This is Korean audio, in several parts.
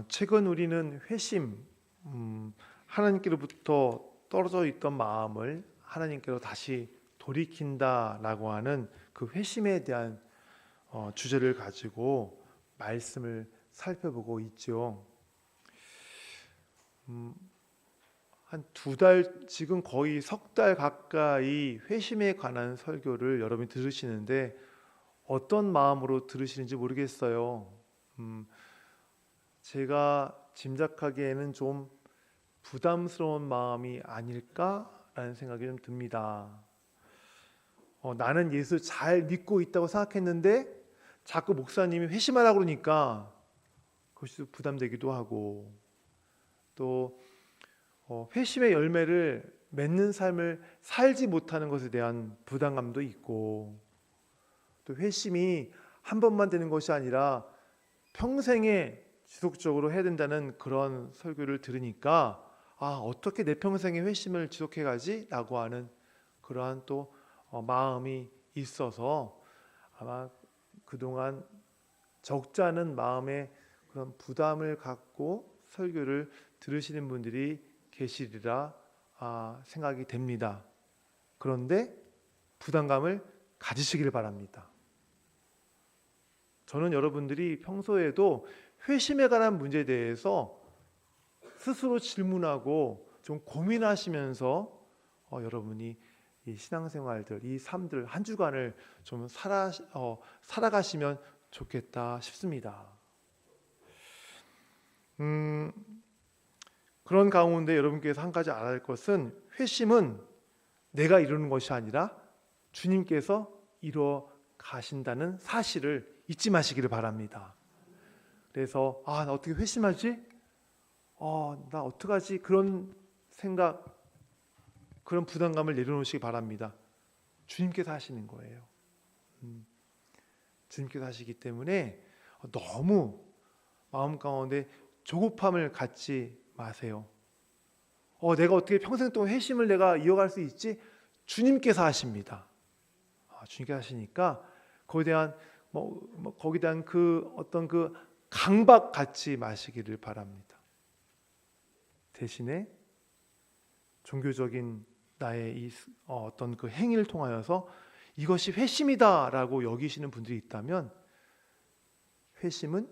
최근 우리는 회심, 하나님께로부터 떨어져 있던 마음을 하나님께로 다시 돌이킨다라고 하는 그 회심에 대한 주제를 가지고 말씀을 살펴보고 있죠. 한 2달, 지금 거의 3달 가까이 회심에 관한 설교를 여러분이 들으시는데 어떤 마음으로 들으시는지 모르겠어요. 제가 짐작하기에는 좀 부담스러운 마음이 아닐까라는 생각이 좀 듭니다. 나는 예수 잘 믿고 있다고 생각했는데 자꾸 목사님이 회심하라고 그러니까 그것이 부담되기도 하고, 또 회심의 열매를 맺는 삶을 살지 못하는 것에 대한 부담감도 있고, 또 회심이 한 번만 되는 것이 아니라 평생에 지속적으로 해야 된다는 그런 설교를 들으니까 어떻게 내 평생에 회심을 지속해 가지? 라고 하는 그러한 또 마음이 있어서 아마 그동안 적지 않은 마음의 그런 부담을 갖고 설교를 들으시는 분들이 계시리라 생각이 됩니다. 그런데 부담감을 가지시길 바랍니다. 저는 여러분들이 평소에도 회심에 관한 문제에 대해서 스스로 질문하고 좀 고민하시면서 여러분이 이 신앙생활들, 이 삶들 한 주간을 좀 살아가시면 좋겠다 싶습니다. 그런 가운데 여러분께서 한 가지 알아야 할 것은, 회심은 내가 이루는 것이 아니라 주님께서 이루어 가신다는 사실을 잊지 마시기를 바랍니다. 그래서 나 어떻게 회심하지? 나 어떡하지? 그런 생각, 그런 부담감을 내려놓으시기 바랍니다. 주님께서 하시는 거예요. 주님께서 하시기 때문에 너무 마음 가운데 조급함을 갖지 마세요. 내가 어떻게 평생 동안 회심을 내가 이어갈 수 있지? 주님께서 하십니다. 주님께서 하시니까 거기에 대한 그 어떤 그 강박 갖지 마시기를 바랍니다. 대신에 종교적인 나의 이 어떤 그 행위를 통하여서 이것이 회심이다라고 여기시는 분들이 있다면, 회심은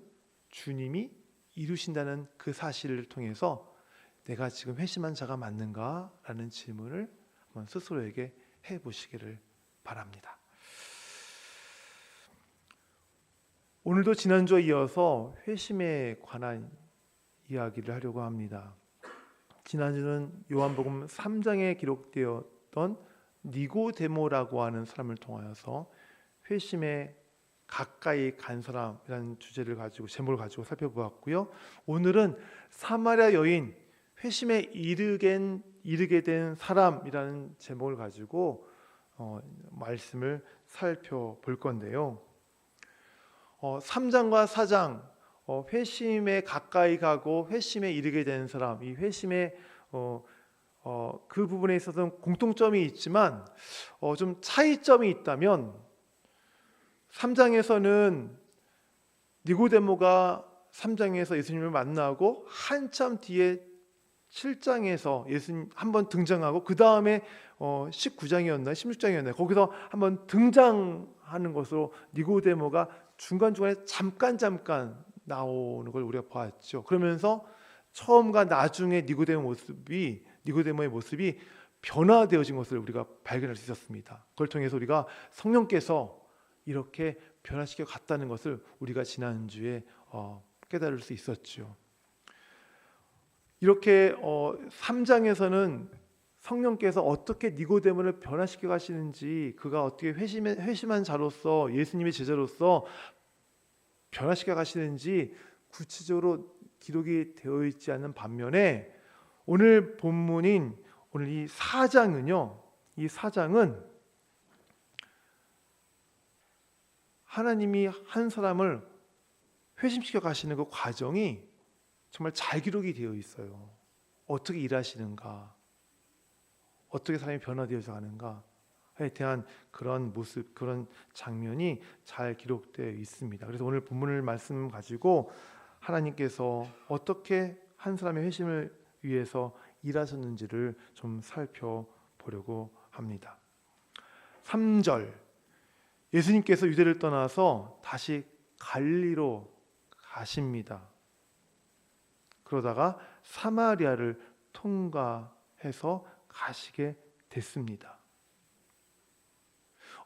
주님이 이루신다는 그 사실을 통해서 내가 지금 회심한 자가 맞는가라는 질문을 한번 스스로에게 해보시기를 바랍니다. 오늘도 지난주에 이어서 회심에 관한 이야기를 하려고 합니다. 지난주는 요한복음 3장에 기록되었던 니고데모라고 하는 사람을 통하여서 회심에 가까이 간 사람이라는 주제를 가지고, 제목을 가지고 살펴보았고요. 오늘은 사마리아 여인, 회심에 이르게 된 사람이라는 제목을 가지고 말씀을 살펴볼 건데요. 3장과 4장, 회심에 가까이 가고 회심에 이르게 된 사람, 이 회심의 그 부분에 있어서는 공통점이 있지만 좀 차이점이 있다면, 3장에서는 니고데모가 3장에서 예수님을 만나고 한참 뒤에 7장에서 예수님 한번 등장하고, 그 다음에 19장이었나요? 16장이었나요? 거기서 한번 등장하는 것으로 니고데모가 중간중간에 잠깐 나오는 걸 우리가 보았죠. 그러면서 처음과 나중에 니고데모의 모습이 변화되어진 것을 우리가 발견할 수 있었습니다. 그걸 통해서 우리가 성령께서 이렇게 변화시켜 갔다는 것을 우리가 지난주에 깨달을 수 있었죠. 이렇게 3장에서는 성령께서 어떻게 니고데모를 변화시켜 가시는지, 그가 어떻게 회심한 자로서, 예수님의 제자로서 변화시켜 가시는지 구체적으로 기록이 되어 있지 않는 반면에, 오늘 본문인 오늘 이 4장은요, 이 4장은 하나님이 한 사람을 회심시켜 가시는 그 과정이 정말 잘 기록이 되어 있어요. 어떻게 일하시는가, 어떻게 사람이 변화되어져 가는가에 대한 그런 모습, 그런 장면이 잘 기록되어 있습니다. 그래서 오늘 본문을 말씀 가지고 하나님께서 어떻게 한 사람의 회심을 위해서 일하셨는지를 좀 살펴보려고 합니다. 3절, 예수님께서 유대를 떠나서 다시 갈릴리로 가십니다. 그러다가 사마리아를 통과해서 가시게 됐습니다.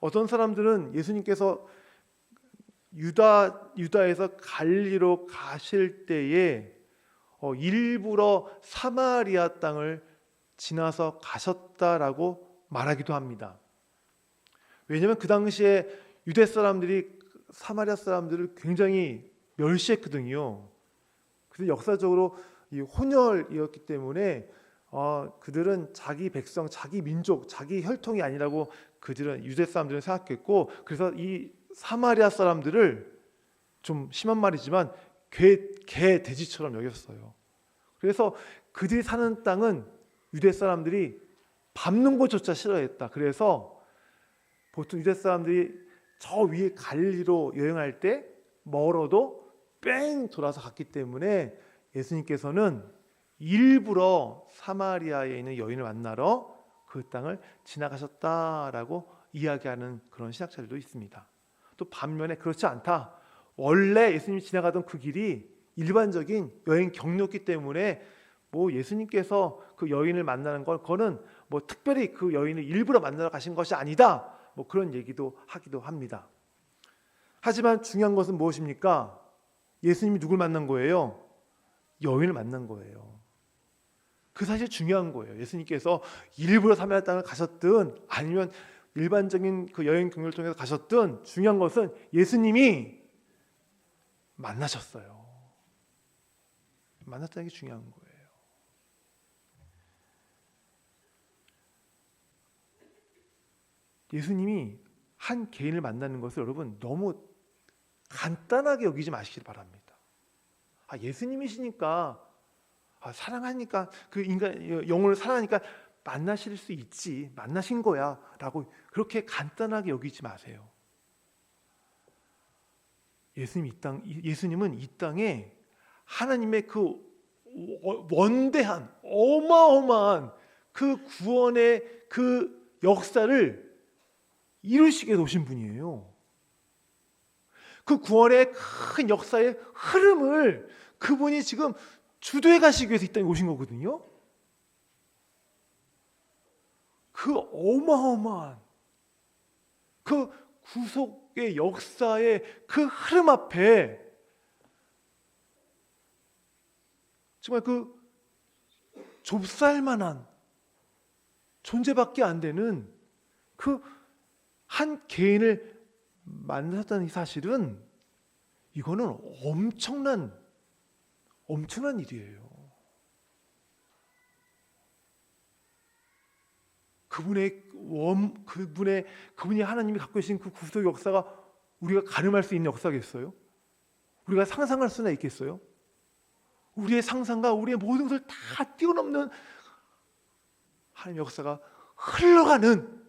어떤 사람들은 예수님께서 유다에서 갈릴리로 가실 때에 일부러 사마리아 땅을 지나서 가셨다라고 말하기도 합니다. 왜냐하면 그 당시에 유대 사람들이 사마리아 사람들을 굉장히 멸시했거든요. 그래서 역사적으로 이 혼혈이었기 때문에 그들은 자기 백성, 자기 민족, 자기 혈통이 아니라고 그들은 유대 사람들은 생각했고, 그래서 이 사마리아 사람들을 좀 심한 말이지만 개 돼지처럼 여겼어요. 그래서 그들이 사는 땅은 유대 사람들이 밟는 것조차 싫어했다. 그래서 보통 유대 사람들이 저 위에 갈릴리로 여행할 때 멀어도 뺑 돌아서 갔기 때문에 예수님께서는 일부러 사마리아에 있는 여인을 만나러 그 땅을 지나가셨다라고 이야기하는 그런 신학자들도 있습니다. 또 반면에 그렇지 않다. 원래 예수님이 지나가던 그 길이 일반적인 여행 경로였기 때문에 뭐 예수님께서 그 여인을 만나는 그거는 뭐 특별히 그 여인을 일부러 만나러 가신 것이 아니다. 뭐 그런 얘기도 하기도 합니다. 하지만 중요한 것은 무엇입니까? 예수님이 누굴 만난 거예요? 여인을 만난 거예요. 그 사실 중요한 거예요. 예수님께서 일부러 사마리아 땅을 가셨든 아니면 일반적인 그 여행 경로를 통해서 가셨든 중요한 것은 예수님이 만나셨어요. 만났다는 게 중요한 거예요. 예수님이 한 개인을 만나는 것을 여러분 너무 간단하게 여기지 마시길 바랍니다. 예수님이시니까 사랑하니까 그 인간 영혼을 사랑하니까 만나실 수 있지, 만나신 거야 라고 그렇게 간단하게 여기지 마세요. 예수님은 이 땅에 하나님의 그 원대한 어마어마한 그 구원의 그 역사를 이루시게 오신 분이에요. 그 구원의 큰 역사의 흐름을 그분이 지금 주도해 가시기 위해서 이 땅에 오신 거거든요. 그 어마어마한 그 구속의 역사의 그 흐름 앞에 정말 그 좁쌀만한 존재밖에 안 되는 그 한 개인을 만나셨다는 이 사실은 이거는 엄청난 일이에요. 그분이 하나님이 갖고 계신 그 구속 역사가 우리가 가늠할 수 있는 역사겠어요? 우리가 상상할 수나 있겠어요? 우리의 상상과 우리의 모든 것을 다 뛰어넘는 하나님의 역사가 흘러가는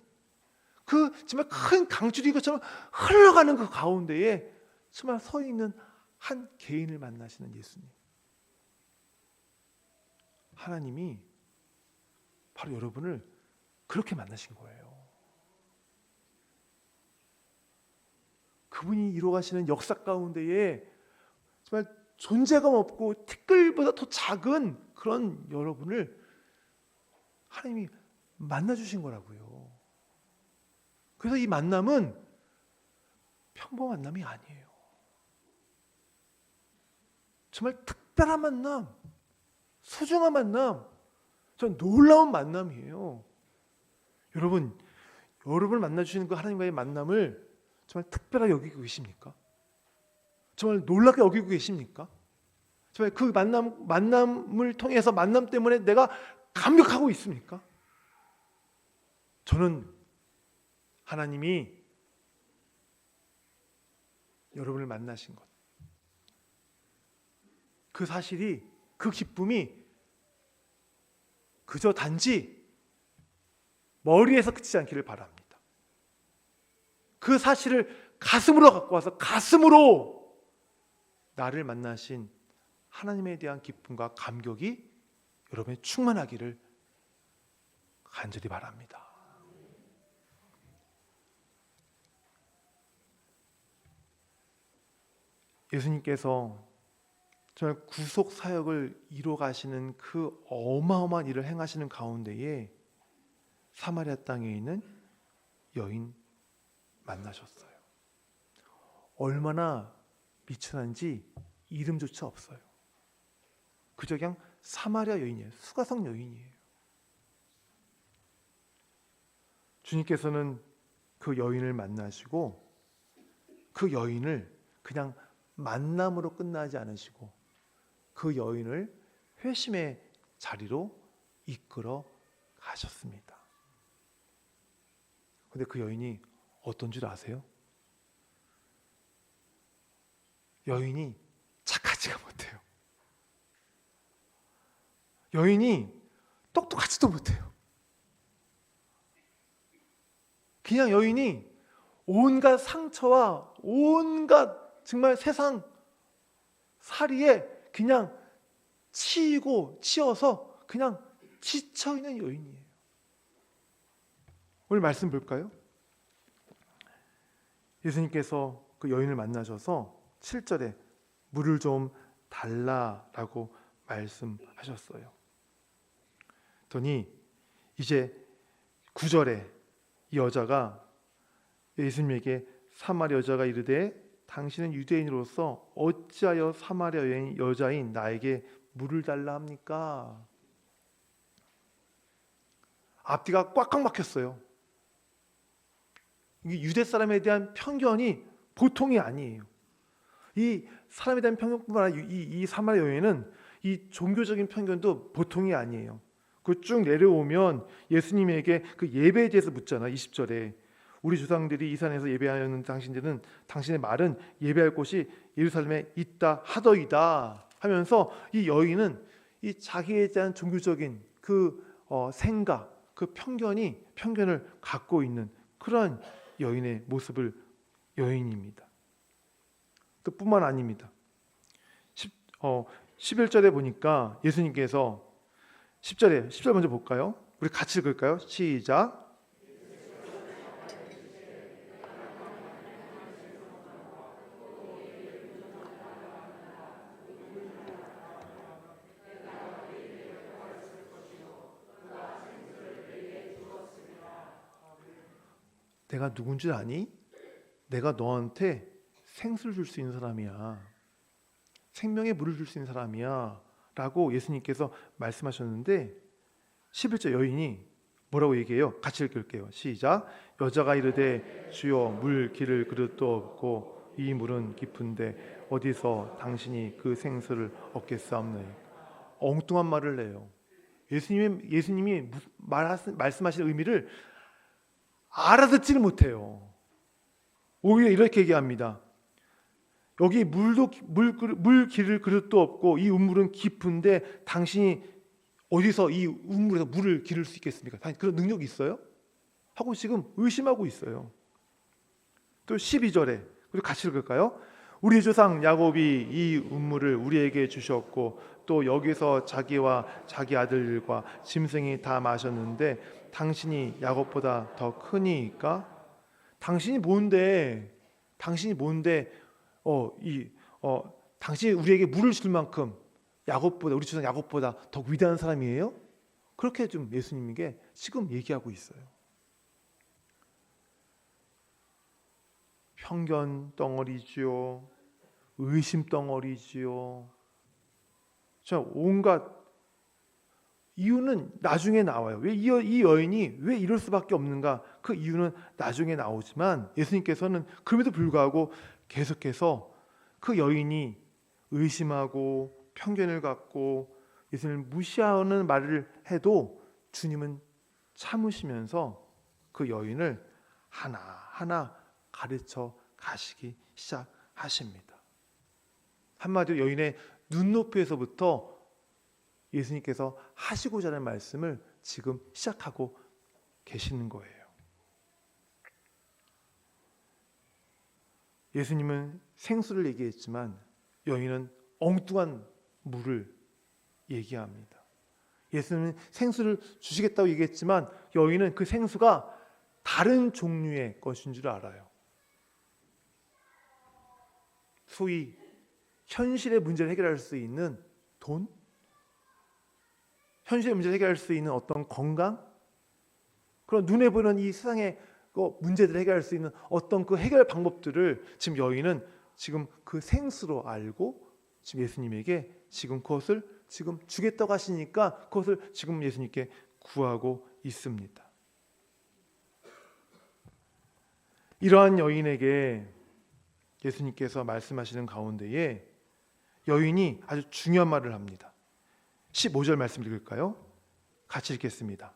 그 정말 큰 강줄이 것처럼 흘러가는 그 가운데에 정말 서 있는 한 개인을 만나시는 예수님. 하나님이 바로 여러분을 그렇게 만나신 거예요. 그분이 이루어가시는 역사 가운데에 정말 존재감 없고 티끌보다 더 작은 그런 여러분을 하나님이 만나주신 거라고요. 그래서 이 만남은 평범한 만남이 아니에요. 정말 특별한 만남, 소중한 만남, 전 놀라운 만남이에요. 여러분을 만나주시는 그 하나님과의 만남을 정말 특별하게 여기고 계십니까? 정말 놀랍게 여기고 계십니까? 정말 그 만남을 통해서 만남 때문에 내가 감격하고 있습니까? 저는 하나님이 여러분을 만나신 것, 그 사실이, 그 기쁨이 그저 단지 머리에서 그치지 않기를 바랍니다. 그 사실을 가슴으로 갖고 와서 가슴으로 나를 만나신 하나님에 대한 기쁨과 감격이 여러분의 충만하기를 간절히 바랍니다. 예수님께서 정말 구속 사역을 이뤄 가시는 그 어마어마한 일을 행하시는 가운데에 사마리아 땅에 있는 여인 만나셨어요. 얼마나 미천한지 이름조차 없어요. 그저 그냥 사마리아 여인이에요. 수가성 여인이에요. 주님께서는 그 여인을 만나시고 그 여인을 그냥 만남으로 끝나지 않으시고 그 여인을 회심의 자리로 이끌어 가셨습니다. 근데 그 여인이 어떤 줄 아세요? 여인이 착하지가 못해요. 여인이 똑똑하지도 못해요. 그냥 여인이 온갖 상처와 온갖 정말 세상 살이에 그냥 치여서 그냥 지쳐있는 여인이에요. 오늘 말씀 볼까요? 예수님께서 그 여인을 만나셔서 7절에 물을 좀 달라라고 말씀하셨어요. 그러니 이제 9절에 이 여자가 예수님에게 사마리아 여자가 이르되 당신은 유대인으로서 어찌하여 사마리아 여자인 나에게 물을 달라 합니까? 앞뒤가 꽉꽉 막혔어요. 이게 유대 사람에 대한 편견이 보통이 아니에요. 이 사람에 대한 편견뿐만 아니라 이 사마리아 여인은 이 종교적인 편견도 보통이 아니에요. 그 쭉 내려오면 예수님에게 그 예배에 대해서 묻잖아. 20절에 우리 조상들이 이 산에서 예배하였는 당신들은 당신의 말은 예배할 곳이 예루살렘에 있다 하더이다 하면서 이 여인은 이 자기에 대한 종교적인 그 생각, 그 편견을 갖고 있는 그런 여인의 모습을 여인입니다. 그뿐만 아닙니다. 11절에 보니까 예수님께서 10절 먼저 볼까요? 우리 같이 읽을까요? 시작. 내가 누군 줄 아니? 내가 너한테 생수를 줄 수 있는 사람이야. 생명의 물을 줄 수 있는 사람이야. 라고 예수님께서 말씀하셨는데 11절 여인이 뭐라고 얘기해요? 같이 읽을게요. 시작. 여자가 이르되 주여 물 기를 그릇도 없고 이 물은 깊은데 어디서 당신이 그 생수를 얻겠사옵나이까. 엉뚱한 말을 해요. 예수님이 말씀하신 의미를 알아듣지를 못해요. 오히려 이렇게 얘기합니다. 여기 물 기를 그릇도 없고 이 우물은 깊은데 당신이 어디서 이 우물에서 물을 기를 수 있겠습니까? 그런 능력이 있어요? 하고 지금 의심하고 있어요. 또 12절에 우리 같이 읽을까요? 우리 조상 야곱이 이 우물을 우리에게 주셨고 또 여기서 자기와 자기 아들과 짐승이 다 마셨는데 당신이 야곱보다 더 크니까? 당신이 뭔데 당신이 우리에게 물을 줄 만큼 우리 조상 야곱보다 더 위대한 사람이에요? 그렇게 좀 예수님에게 지금 얘기하고 있어요. 편견 덩어리지요. 의심 덩어리지요. 자, 온갖 이유는 나중에 나와요. 왜 이 여인이 왜 이럴 수밖에 없는가? 그 이유는 나중에 나오지만 예수님께서는 그럼에도 불구하고 계속해서 그 여인이 의심하고 편견을 갖고 예수님을 무시하는 말을 해도 주님은 참으시면서 그 여인을 하나하나 가르쳐 가시기 시작하십니다. 한마디로 여인의 눈높이에서부터 예수님께서 하시고자 하는 말씀을 지금 시작하고 계시는 거예요. 예수님은 생수를 얘기했지만 여인은 엉뚱한 물을 얘기합니다. 예수님은 생수를 주시겠다고 얘기했지만 여인은 그 생수가 다른 종류의 것인 줄 알아요. 소위 현실의 문제를 해결할 수 있는 돈? 현실의 문제를 해결할 수 있는 어떤 건강? 그런 눈에 보이는 이 세상의 문제들을 해결할 수 있는 어떤 그 해결 방법들을 지금 여인은 지금 그 생수로 알고 지금 예수님에게 지금 그것을 지금 주겠다고 하시니까 그것을 지금 예수님께 구하고 있습니다. 이러한 여인에게 예수님께서 말씀하시는 가운데에 여인이 아주 중요한 말을 합니다. 15절 말씀 읽을까요? 같이 읽겠습니다.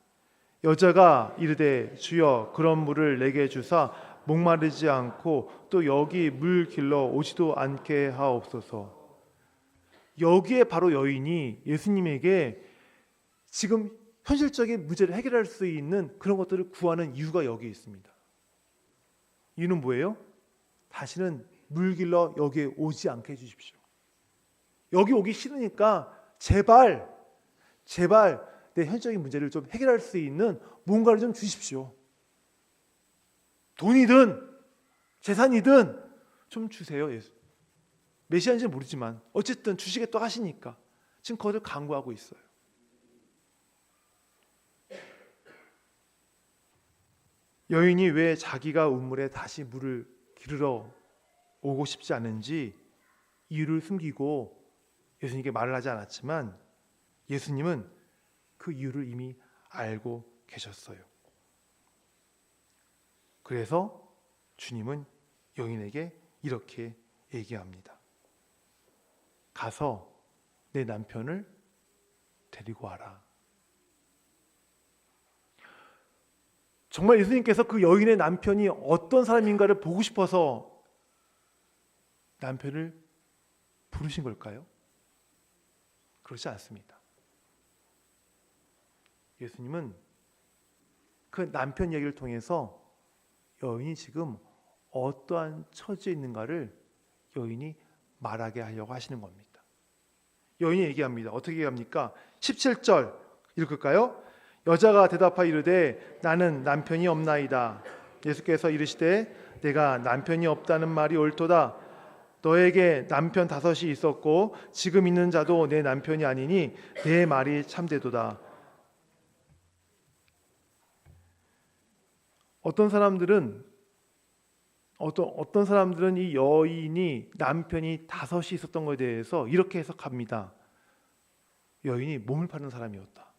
여자가 이르되 주여 그런 물을 내게 주사 목마르지 않고 또 여기 물 길러 오지도 않게 하옵소서. 여기에 바로 여인이 예수님에게 지금 현실적인 문제를 해결할 수 있는 그런 것들을 구하는 이유가 여기 있습니다. 이유는 뭐예요? 다시는 물 길러 여기에 오지 않게 해주십시오. 여기 오기 싫으니까 제발 내 현실적인 문제를 좀 해결할 수 있는 뭔가를 좀 주십시오. 돈이든 재산이든 좀 주세요. 예수. 메시아인지는 모르지만 어쨌든 주시겠다고 하시니까 지금 그것을 간구하고 있어요. 여인이 왜 자기가 우물에 다시 물을 기르러 오고 싶지 않은지 이유를 숨기고 예수님께 말을 하지 않았지만 예수님은 그 이유를 이미 알고 계셨어요. 그래서 주님은 여인에게 이렇게 얘기합니다. 가서 내 남편을 데리고 와라. 정말 예수님께서 그 여인의 남편이 어떤 사람인가를 보고 싶어서 남편을 부르신 걸까요? 그렇지 않습니다. 예수님은 그 남편 얘기를 통해서 여인이 지금 어떠한 처지에 있는가를 여인이 말하게 하려고 하시는 겁니다. 여인이 얘기합니다. 어떻게 얘기합니까? 17절 읽을까요? 여자가 대답하여 이르되 나는 남편이 없나이다. 예수께서 이르시되 내가 남편이 없다는 말이 옳도다. 너에게 남편 5이 있었고 지금 있는 자도 내 남편이 아니니 내 말이 참되도다. 어떤 사람들은 이 여인이 남편이 5이 있었던 것에 대해서 이렇게 해석합니다. 여인이 몸을 파는 사람이었다.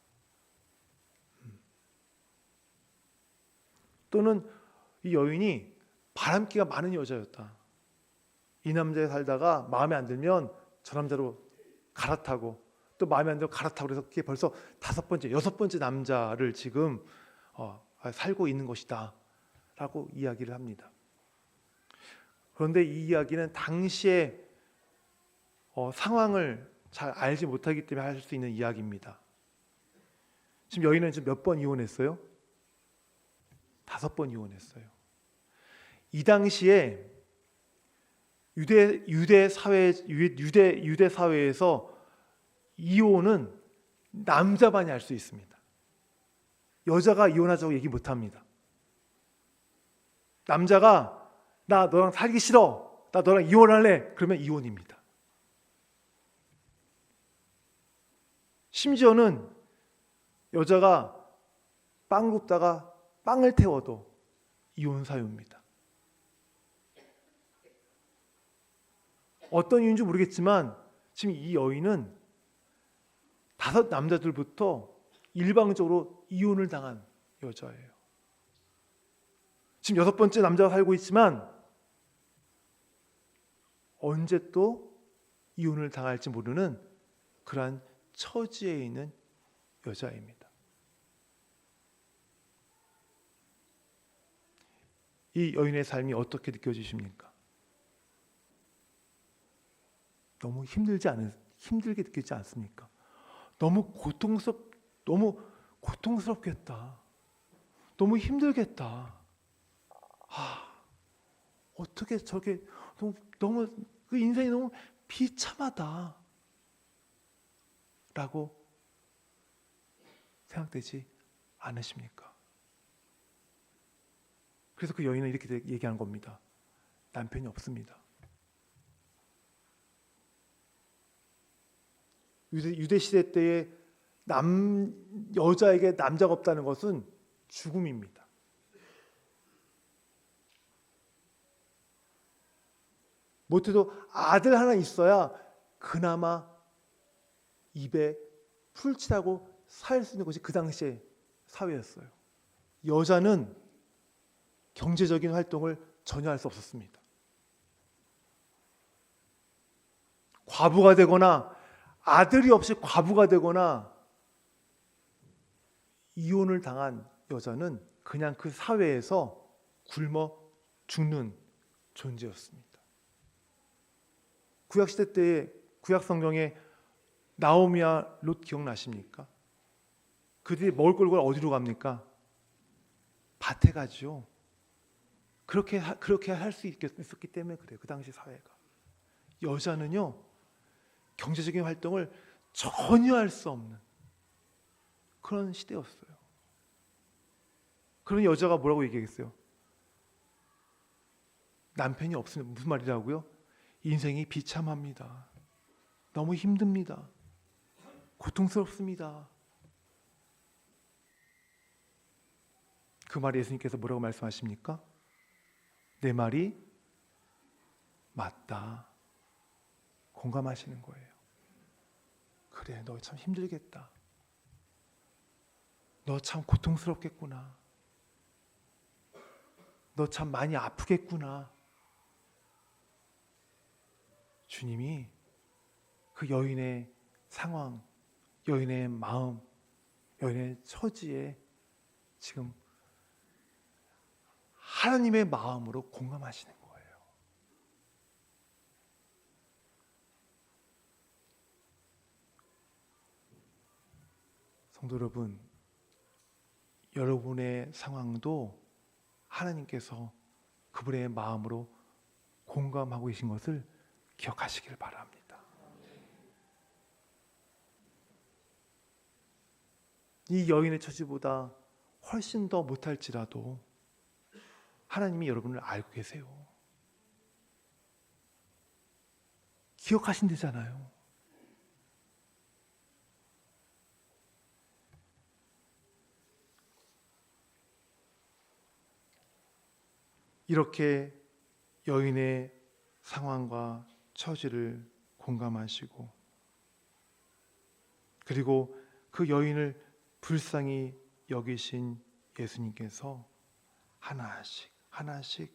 또는 이 여인이 바람기가 많은 여자였다. 이 남자에 살다가 마음에 안 들면 저 남자로 갈아타고 또 마음에 안 들면 갈아타고 그래서 그게 벌써 5번째, 6번째 남자를 지금 살고 있는 것이다 라고 이야기를 합니다. 그런데 이 이야기는 당시의 상황을 잘 알지 못하기 때문에 할 수 있는 이야기입니다. 지금 여인은 지금 몇 번 이혼했어요? 5번 이혼했어요. 이 당시에 유대 사회에서 이혼은 남자만이 할 수 있습니다. 여자가 이혼하자고 얘기 못 합니다. 남자가 나 너랑 살기 싫어. 나 너랑 이혼할래. 그러면 이혼입니다. 심지어는 여자가 빵 굽다가 빵을 태워도 이혼 사유입니다. 어떤 이유인지 모르겠지만 지금 이 여인은 5 남자들부터 일방적으로 이혼을 당한 여자예요. 지금 6번째 남자가 살고 있지만 언제 또 이혼을 당할지 모르는 그러한 처지에 있는 여자입니다. 이 여인의 삶이 어떻게 느껴지십니까? 너무 힘들게 느끼지 않습니까? 너무 고통스럽겠다. 너무 힘들겠다. 어떻게 저게 너무 그 인생이 너무 비참하다. 라고 생각되지 않으십니까? 그래서 그 여인은 이렇게 얘기하는 겁니다. 남편이 없습니다. 유대 시대 때에 여자에게 남자가 없다는 것은 죽음입니다. 못해도 아들 하나 있어야 그나마 입에 풀칠하고 살 수 있는 것이 그 당시의 사회였어요. 여자는 경제적인 활동을 전혀 할 수 없었습니다. 과부가 되거나 아들이 없이 과부가 되거나 이혼을 당한 여자는 그냥 그 사회에서 굶어 죽는 존재였습니다. 구약시대 때의 구약 성경에 나오미와 롯 기억나십니까? 그들이 먹을 걸 어디로 갑니까? 밭에 가죠. 그렇게 할 수 있었기 때문에 그래요. 그 당시 사회가. 여자는요, 경제적인 활동을 전혀 할 수 없는 그런 시대였어요. 그런 여자가 뭐라고 얘기했어요? 남편이 없으면 무슨 말이라고요? 인생이 비참합니다. 너무 힘듭니다. 고통스럽습니다. 그 말에 예수님께서 뭐라고 말씀하십니까? 내 말이 맞다. 공감하시는 거예요. 그래, 너 참 힘들겠다. 너 참 고통스럽겠구나. 너 참 많이 아프겠구나. 주님이 그 여인의 상황, 여인의 마음, 여인의 처지에 지금 하나님의 마음으로 공감하시는 거예요. 성도 여러분, 여러분의 상황도 하나님께서 그분의 마음으로 공감하고 계신 것을 기억하시길 바랍니다. 이 여인의 처지보다 훨씬 더 못할지라도 하나님이 여러분을 알고 계세요. 기억하신대잖아요. 이렇게 여인의 상황과 처지를 공감하시고, 그리고 그 여인을 불쌍히 여기신 예수님께서 하나씩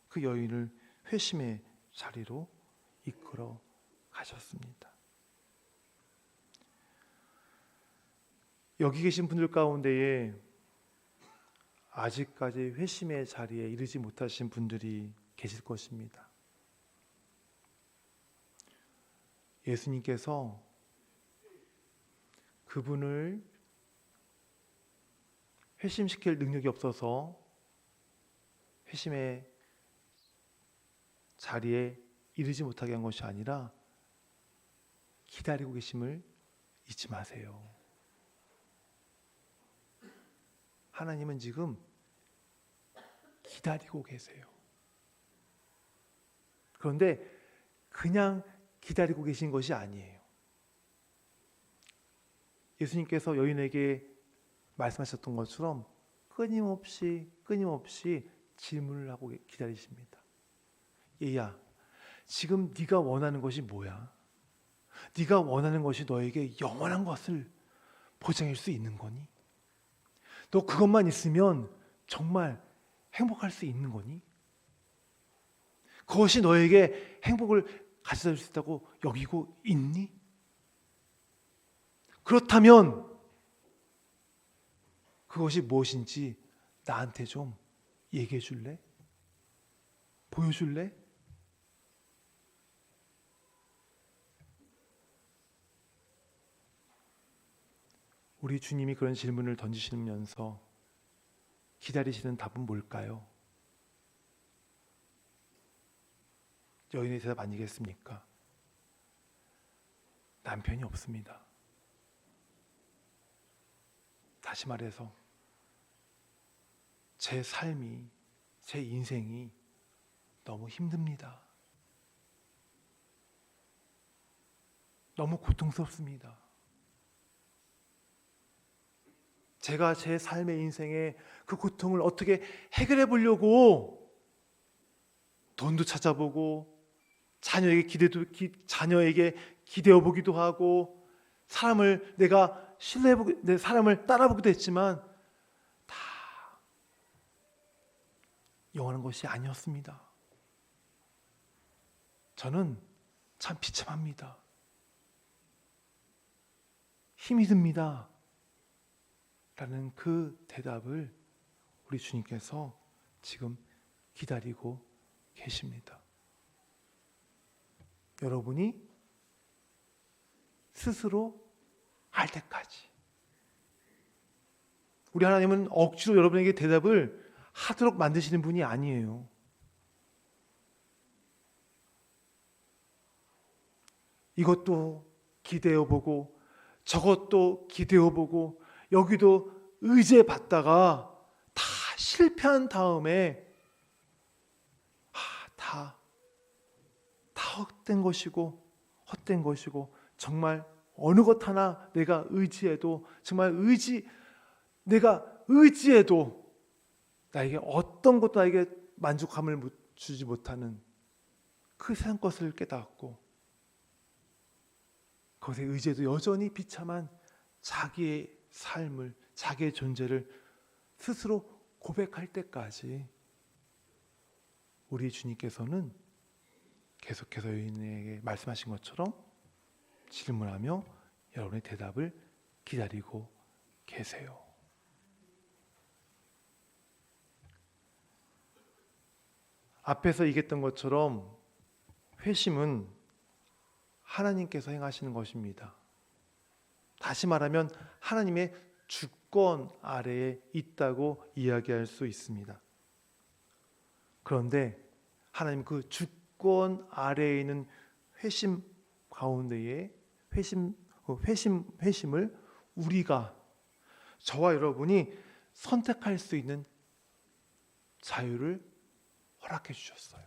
그 여인을 회심의 자리로 이끌어 가셨습니다. 여기 계신 분들 가운데에 아직까지 회심의 자리에 이르지 못하신 분들이 계실 것입니다. 예수님께서 그분을 회심시킬 능력이 없어서 회심의 자리에 이르지 못하게 한 것이 아니라 기다리고 계심을 잊지 마세요. 하나님은 지금 기다리고 계세요. 그런데 그냥 기다리고 계신 것이 아니에요. 예수님께서 여인에게 말씀하셨던 것처럼 끊임없이 질문을 하고 기다리십니다. 얘야, 지금 네가 원하는 것이 뭐야? 네가 원하는 것이 너에게 영원한 것을 보장할 수 있는 거니? 너 그것만 있으면 정말 행복할 수 있는 거니? 그것이 너에게 행복을 가져다 줄 수 있다고 여기고 있니? 그렇다면 그것이 무엇인지 나한테 좀 얘기해 줄래? 보여줄래? 우리 주님이 그런 질문을 던지시면서 기다리시는 답은 뭘까요? 여인의 대답 아니겠습니까? 남편이 없습니다. 다시 말해서 제 삶이, 제 인생이 너무 힘듭니다. 너무 고통스럽습니다. 제가 제 삶의 인생에 그 고통을 어떻게 해결해 보려고 돈도 찾아보고 자녀에게 기대어 보기도 하고 사람을 내가 신뢰해보고 내 사람을 따라보기도 했지만 다 영원한 것이 아니었습니다. 저는 참 비참합니다. 힘이 듭니다. 라는 그 대답을 우리 주님께서 지금 기다리고 계십니다. 여러분이 스스로 할 때까지. 우리 하나님은 억지로 여러분에게 대답을 하도록 만드시는 분이 아니에요. 이것도 기대어 보고 저것도 기대어 보고 여기도 의지해 봤다가 다 실패한 다음에 다 헛된 것이고 정말 어느 것 하나 내가 의지해도 정말 내가 의지해도 나에게 어떤 것도 나에게 만족함을 주지 못하는 그 세상 것을 깨닫고 거기에 의지해도 여전히 비참한 자기의 삶을, 자기의 존재를 스스로 고백할 때까지 우리 주님께서는 계속해서 여인에게 말씀하신 것처럼 질문하며 여러분의 대답을 기다리고 계세요. 앞에서 얘기했던 것처럼 회심은 하나님께서 행하시는 것입니다. 다시 말하면 하나님의 주권 아래에 있다고 이야기할 수 있습니다. 그런데 하나님 그 주권 아래에 있는 회심 가운데에 회심을 우리가 저와 여러분이 선택할 수 있는 자유를 허락해 주셨어요.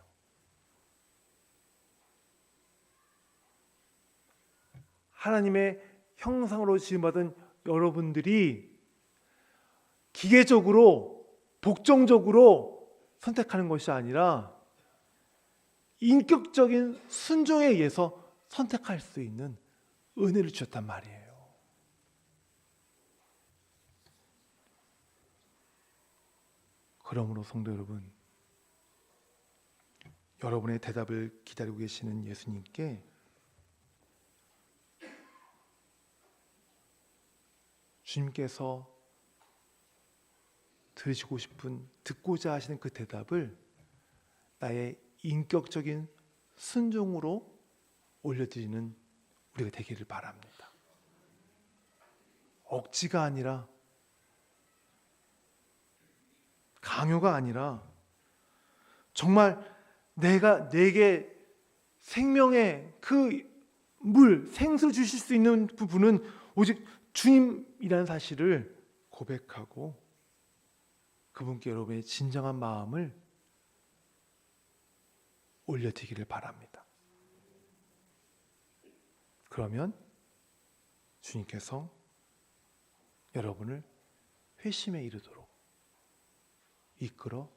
하나님의 형상으로 지음받은 여러분들이 기계적으로 복종적으로 선택하는 것이 아니라 인격적인 순종에 의해서 선택할 수 있는 은혜를 주셨단 말이에요. 그러므로 성도 여러분, 여러분의 대답을 기다리고 계시는 예수님께 주님께서 들으시고 싶은, 듣고자 하시는 그 대답을 나의 인격적인 순종으로 올려드리는 우리가 되기를 바랍니다. 억지가 아니라, 강요가 아니라 정말 내게 생명의 그 생수를 주실 수 있는 부분은 오직 주님이라는 사실을 고백하고 그분께 여러분의 진정한 마음을 올려드리기를 바랍니다. 그러면 주님께서 여러분을 회심에 이르도록 이끌어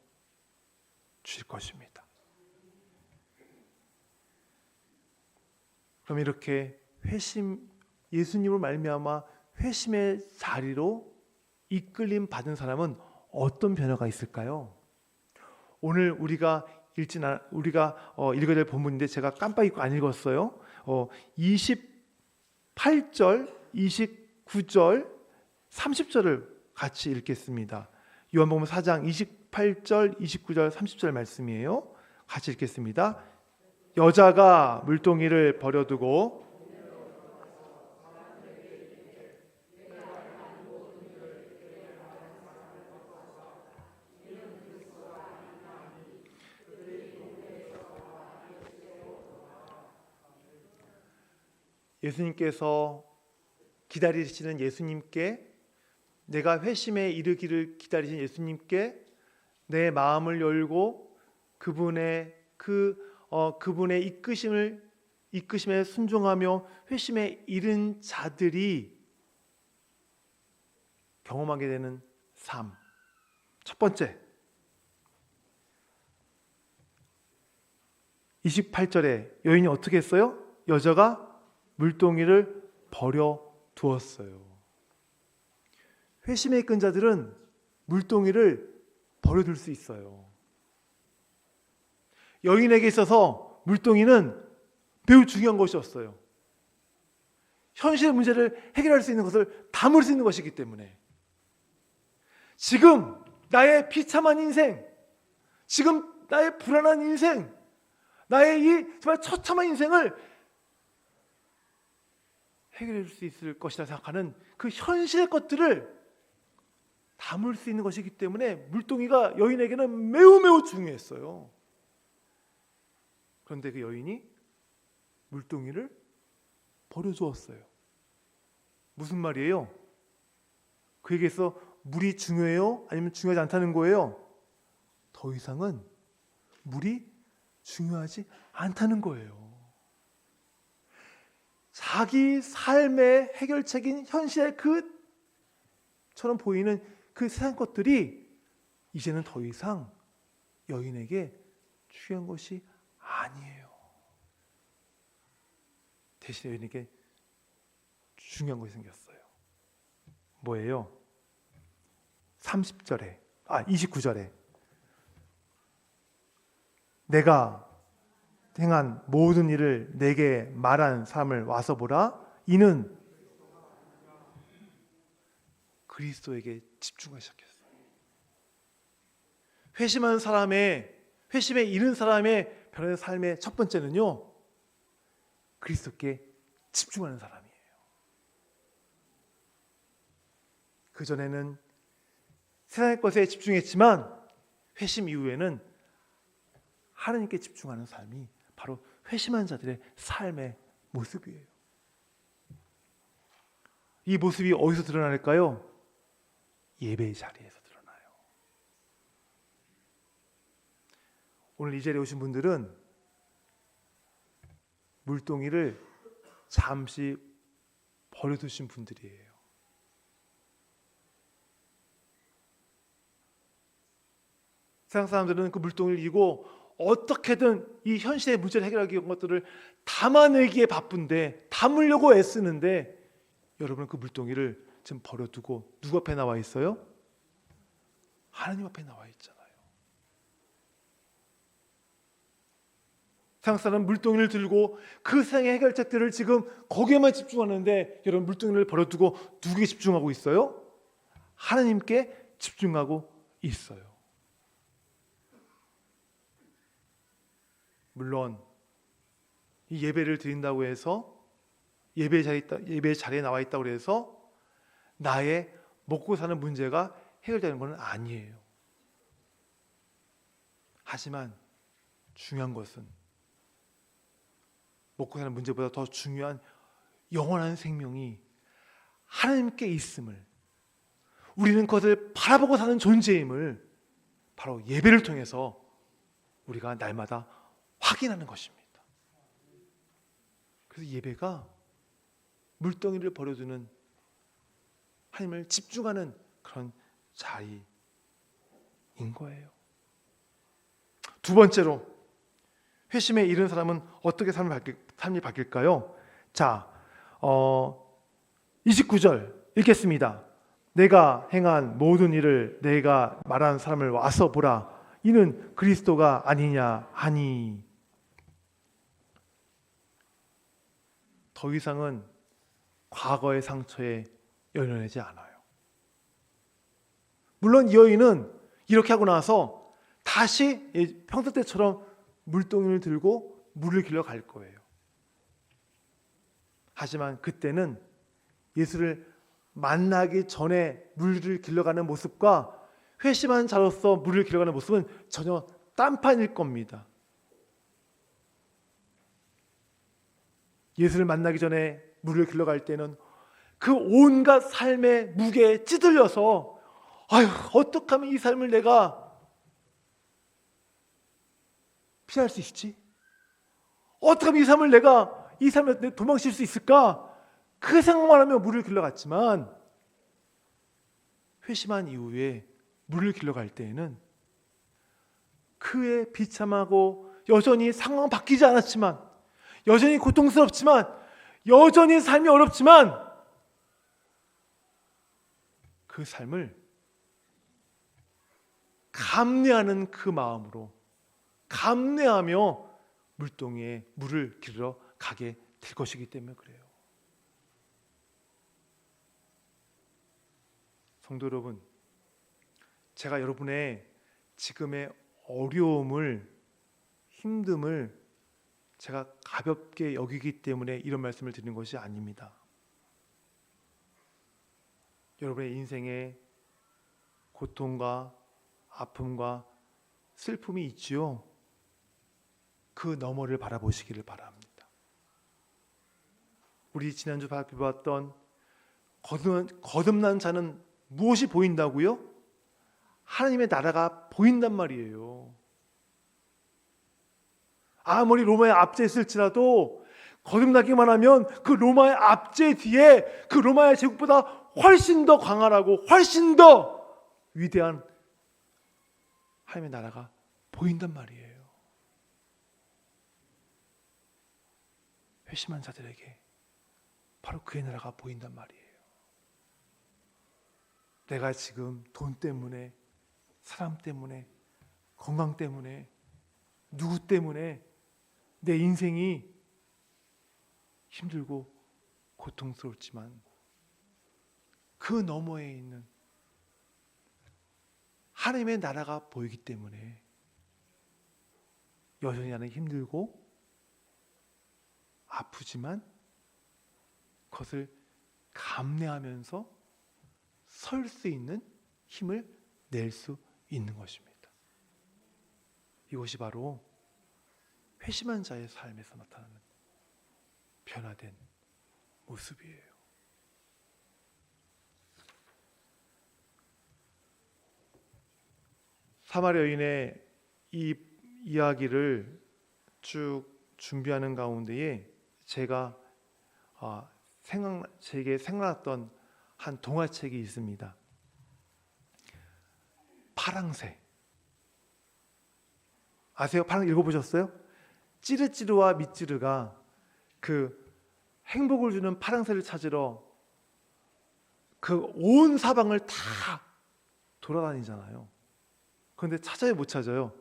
주실 것입니다. 그럼 이렇게 예수님으로 말미암아 회심의 자리로 이끌림 받은 사람은 어떤 변화가 있을까요? 오늘 우리가 읽어야 될 본문인데 제가 깜빡 잊고 안 읽었어요. 28절, 29절, 30절을 같이 읽겠습니다. 요한복음 4장 28절, 29절, 30절 말씀이에요. 같이 읽겠습니다. 여자가 물동이를 버려두고 예수님께서 기다리시는 예수님께 내가 회심에 이르기를 기다리신 예수님께 내 마음을 열고 그분의 이끄심에 순종하며 회심에 이른 자들이 경험하게 되는 삶. 첫 번째, 28절에 여인이 어떻게 했어요? 여자가 물동이를 버려 두었어요. 회심에 이끈 자들은 물동이를 버려둘 수 있어요. 여인에게 있어서 물동이는 매우 중요한 것이었어요. 현실의 문제를 해결할 수 있는 것을 담을 수 있는 것이기 때문에 지금 나의 비참한 인생, 지금 나의 불안한 인생, 나의 이 정말 처참한 인생을 해결해 줄 수 있을 것이라 생각하는 그 현실의 것들을 담을 수 있는 것이기 때문에 물동이가 여인에게는 매우 중요했어요. 그런데 그 여인이 물동이를 버려주었어요. 무슨 말이에요? 그에게서 물이 중요해요? 아니면 중요하지 않다는 거예요? 더 이상은 물이 중요하지 않다는 거예요. 자기 삶의 해결책인 현실의 그처럼 보이는 그 세상 것들이 이제는 더 이상 여인에게 중요한 것이 아니에요. 대신 여인에게 중요한 것이 생겼어요. 뭐예요? 29절에 내가 행한 모든 일을 내게 말한 사람을 와서 보라. 이는 그리스도에게 집중하기 시작했어요. 회심에 이른 사람의 변화된 삶의 첫 번째는요, 그리스도께 집중하는 사람이에요. 그전에는 세상의 것에 집중했지만 회심 이후에는 하나님께 집중하는 삶이 바로 회심한 자들의 삶의 모습이에요. 이 모습이 어디서 드러날까요? 예배의 자리에서 드러나요. 오늘 이 자리에 오신 분들은 물동이를 잠시 버려두신 분들이에요. 세상 사람들은 그 물동이를 이고 어떻게든 이 현실의 문제를 해결하기 위한 것들을 담아내기에 바쁜데, 담으려고 애쓰는데, 여러분은 그 물동이를 지금 버려두고 누구 앞에 나와 있어요? 하나님 앞에 나와 있잖아요. 세상 사람은 물동이를 들고 그 세상의 해결책들을 지금 거기에만 집중하는데, 여러분 물동이를 버려두고 누구에게 집중하고 있어요? 하나님께 집중하고 있어요. 물론 이 예배를 드린다고 해서 예배 자리에 나와 있다고 해서 나의 먹고 사는 문제가 해결되는 것은 아니에요. 하지만 중요한 것은 먹고 사는 문제보다 더 중요한 영원한 생명이 하나님께 있음을, 우리는 그것을 바라보고 사는 존재임을 바로 예배를 통해서 우리가 날마다 확인하는 것입니다. 그래서 예배가 물동이를 버려두는, 하나님을 집중하는 그런 자리인 거예요. 두 번째로, 회심에 이른 사람은 어떻게 삶이 바뀔까요? 자, 29절 읽겠습니다. 내가 행한 모든 일을 내가 말한 사람을 와서 보라. 이는 그리스도가 아니냐 하니. 더 이상은 과거의 상처에 연연하지 않아요. 물론 이 여인은 이렇게 하고 나서 다시 평소 때처럼 물동이를 들고 물을 길러 갈 거예요. 하지만 그때는 예수를 만나기 전에 물을 길러가는 모습과 회심한 자로서 물을 길러가는 모습은 전혀 딴판일 겁니다. 예수를 만나기 전에 물을 길러갈 때는 그 온갖 삶의 무게에 찌들려서 아유, 어떻게 하면 이 삶을 내가 피할 수 있지? 어떻게 하면 이 삶을 도망칠 수 있을까? 그 생각만 하며 물을 길러갔지만 회심한 이후에 물을 길러갈 때에는 그의 비참하고 여전히 상황 바뀌지 않았지만, 여전히 고통스럽지만, 여전히 삶이 어렵지만 그 삶을 감내하는 그 마음으로 감내하며 물동에 물을 길러 가게 될 것이기 때문에 그래요. 성도 여러분, 제가 여러분의 지금의 어려움을, 힘듦을 제가 가볍게 여기기 때문에 이런 말씀을 드리는 것이 아닙니다. 여러분의 인생에 고통과 아픔과 슬픔이 있지요. 그 너머를 바라보시기를 바랍니다. 우리 지난주 발표받았던 거듭난 자는 무엇이 보인다고요? 하나님의 나라가 보인단 말이에요. 아무리 로마의 압제에 있을지라도 거듭나기만 하면 그 로마의 압제 뒤에 그 로마의 제국보다 훨씬 더 강하고 훨씬 더 위대한 하나님의 나라가 보인단 말이에요. 회심한 자들에게 바로 그의 나라가 보인단 말이에요. 내가 지금 돈 때문에, 사람 때문에, 건강 때문에, 누구 때문에 내 인생이 힘들고 고통스럽지만 그 너머에 있는 하나님의 나라가 보이기 때문에 여전히 나는 힘들고 아프지만 그것을 감내하면서 설 수 있는 힘을 낼 수 있는 것입니다. 이것이 바로 회심한 자의 삶에서 나타나는 변화된 모습이에요. 사마리아 여인의 이 이야기를 쭉 준비하는 가운데에 제게 생각났던 한 동화책이 있습니다. 파랑새. 아세요? 파랑새 읽어보셨어요? 찌르찌르와 밑찌르가 그 행복을 주는 파랑새를 찾으러 그 온 사방을 다 돌아다니잖아요. 그런데 찾아요, 못 찾아요?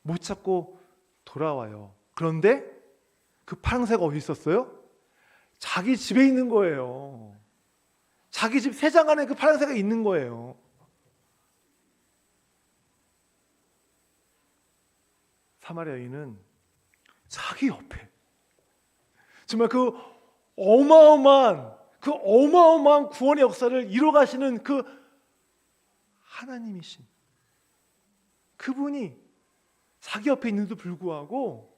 못 찾고 돌아와요. 그런데 그 파랑새가 어디 있었어요? 자기 집에 있는 거예요. 자기 집 새장 안에 그 파랑새가 있는 거예요. 사마리아 여인은 자기 옆에 정말 그 어마어마한 구원의 역사를 이뤄 가시는 그 하나님이신 그분이 자기 옆에 있는데도 불구하고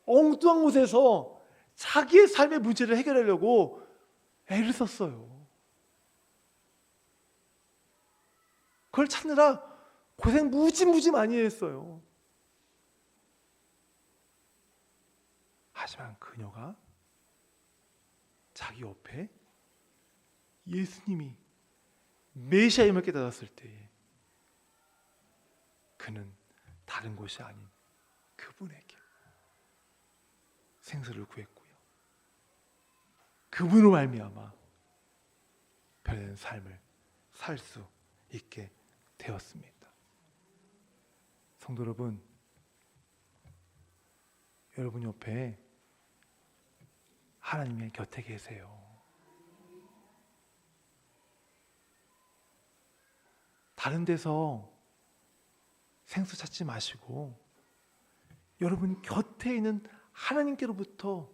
엉뚱한 곳에서 자기의 삶의 문제를 해결하려고 애를 썼어요. 그걸 찾느라 고생 무지 많이 했어요. 하지만 그녀가 자기 옆에 예수님이 메시아임을 깨달았을 때에 그는 다른 곳이 아닌 그분에게 생수를 구했고요. 그분으로 말미암아 변화된 삶을 살 수 있게 되었습니다. 성도 여러분, 여러분 옆에 하나님의 곁에 계세요. 다른 데서 생수 찾지 마시고 여러분 곁에 있는 하나님께로부터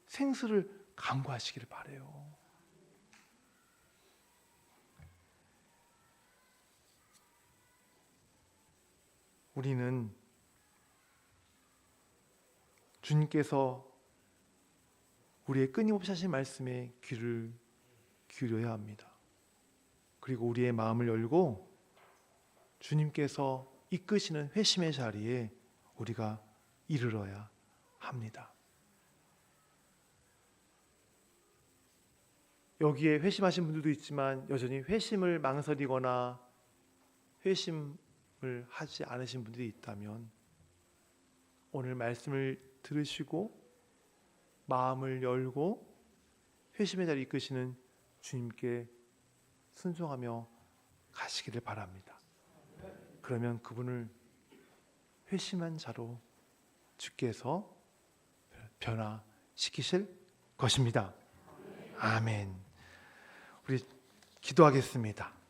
생수를 간구하시기를 바라요. 우리는 주님께서 우리의 끊임없이 하신 말씀에 귀를 기울여야 합니다. 그리고 우리의 마음을 열고 주님께서 이끄시는 회심의 자리에 우리가 이르러야 합니다. 여기에 회심하신 분들도 있지만 여전히 회심을 망설이거나 회심을 하지 않으신 분들이 있다면 오늘 말씀을 들으시고 마음을 열고 회심의 자리에 이끄시는 주님께 순종하며 가시기를 바랍니다. 그러면 그분을 회심한 자로 주께서 변화시키실 것입니다. 아멘. 우리 기도하겠습니다.